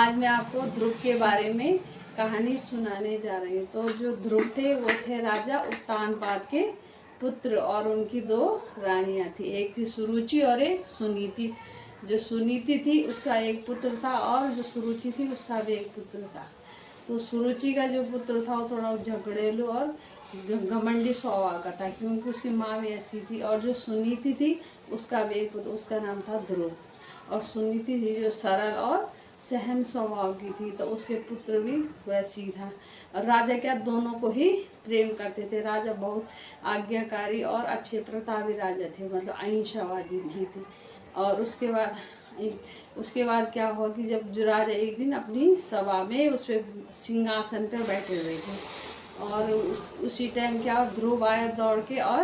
आज मैं आपको ध्रुव के बारे में कहानी सुनाने जा रही हूँ। तो जो ध्रुव थे वो थे राजा उत्तानपाद के पुत्र और उनकी दो रानियाँ थी। एक थी सुरुचि और एक सुनीति। जो सुनीति थी उसका एक पुत्र था और जो सुरुचि थी उसका भी एक पुत्र था। तो सुरुचि का जो पुत्र था वो थोड़ा झगड़ेलू और घमंडी स्वभाव का था, क्योंकि उसकी माँ भी ऐसी थी। और जो सुनीति थी उसका भी एक पुत्र, उसका नाम था ध्रुव। और सुनीति थी जो सरल और सहन स्वभाव की थी, तो उसके पुत्र भी वैसी ही था। और राजा क्या दोनों को ही प्रेम करते थे। राजा बहुत आज्ञाकारी और अच्छे प्रतापी राजा थे, मतलब अहिंसावादी नहीं थे। और उसके बाद क्या हुआ कि जब जो राजा एक दिन अपनी सभा में उस पे सिंहासन पर बैठे हुए थे और उसी टाइम क्या ध्रुव आया दौड़ के और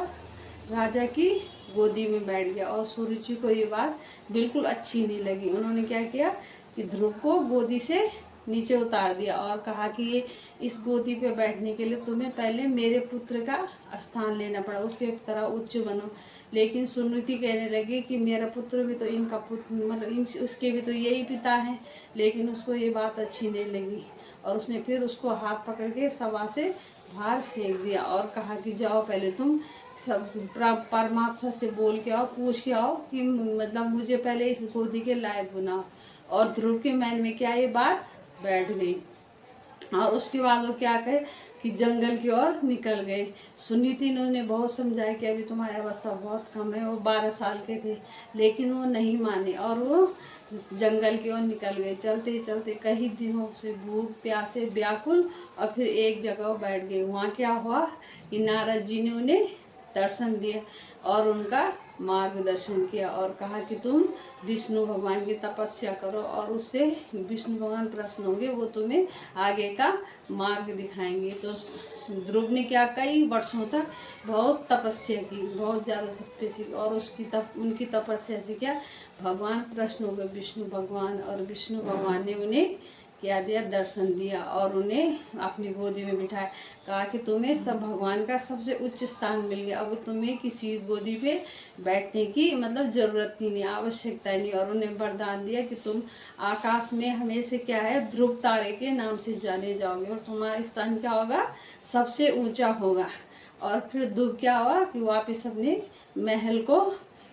राजा की गोदी में बैठ गया। और सुरुचि को ये बात बिल्कुल अच्छी नहीं लगी। उन्होंने क्या किया कि ध्रुव को गोदी से नीचे उतार दिया और कहा कि ये इस गोदी पे बैठने के लिए तुम्हें पहले मेरे पुत्र का स्थान लेना पड़ा, उसके तरह उच्च बनो। लेकिन सुनीति कहने लगी कि मेरा पुत्र भी तो इनका पुत्र, मतलब उसके भी तो यही पिता हैं। लेकिन उसको ये बात अच्छी नहीं लगी और उसने फिर उसको हाथ पकड़ के सभा से बाहर फेंक दिया और कहा कि जाओ पहले तुम सब परमात्मा से बोल के आओ, पूछ के आओ कि मतलब मुझे पहले इस गोदी के लायक बनाओ। और ध्रुव के मन में क्या ये बात बैठ गई। और उसके बाद वो क्या कहे कि जंगल की ओर निकल गए। सुनीति ने उन्हें बहुत समझाया कि अभी तुम्हारी अवस्था बहुत कम है। वो 12 साल के थे, लेकिन वो नहीं माने और वो जंगल की ओर निकल गए। चलते चलते कई दिनों से भूख प्यासे व्याकुल और फिर एक जगह बैठ गए। वहाँ क्या हुआ कि नारद जी ने उन्हें दर्शन दिए और उनका मार्गदर्शन किया और कहा कि तुम विष्णु भगवान की तपस्या करो और उससे विष्णु भगवान प्रसन्न होंगे, वो तुम्हें आगे का मार्ग दिखाएंगे। तो ध्रुव ने क्या कई वर्षों तक बहुत तपस्या की, बहुत ज़्यादा तपस्या की और उनकी तपस्या से क्या भगवान प्रसन्न हो गए, विष्णु भगवान। और विष्णु भगवान ने उन्हें क्या दिया, दर्शन दिया और उन्हें अपनी गोदी में बिठाया। कहा कि तुम्हें सब भगवान का सबसे उच्च स्थान मिल गया, अब तुम्हें किसी गोदी पे बैठने की मतलब ज़रूरत ही नहीं, आवश्यकता नहीं। और उन्हें वरदान दिया कि तुम आकाश में हमेशा क्या है ध्रुव तारे के नाम से जाने जाओगे और तुम्हारा स्थान क्या होगा, सबसे ऊंचा होगा। और फिर दुख क्या हुआ कि वापिस अपने महल को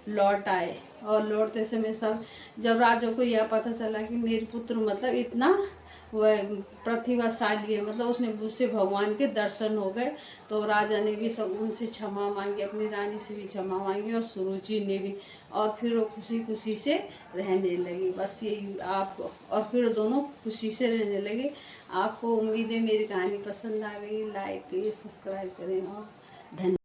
लौट आए। और लौटते समय सब जब राजा को यह पता चला कि मेरे पुत्र मतलब इतना वह प्रतिभाशाली है, मतलब उससे भगवान के दर्शन हो गए, तो राजा ने भी सब उनसे क्षमा मांगी, अपनी रानी से भी क्षमा मांगी और सुरुचि ने भी। और फिर वो खुशी खुशी से रहने लगी। बस यही आपको, और फिर दोनों खुशी से रहने लगे। आपको उम्मीद है मेरी कहानी पसंद आ गई। लाइक करिए, सब्सक्राइब करें और धन्यवाद।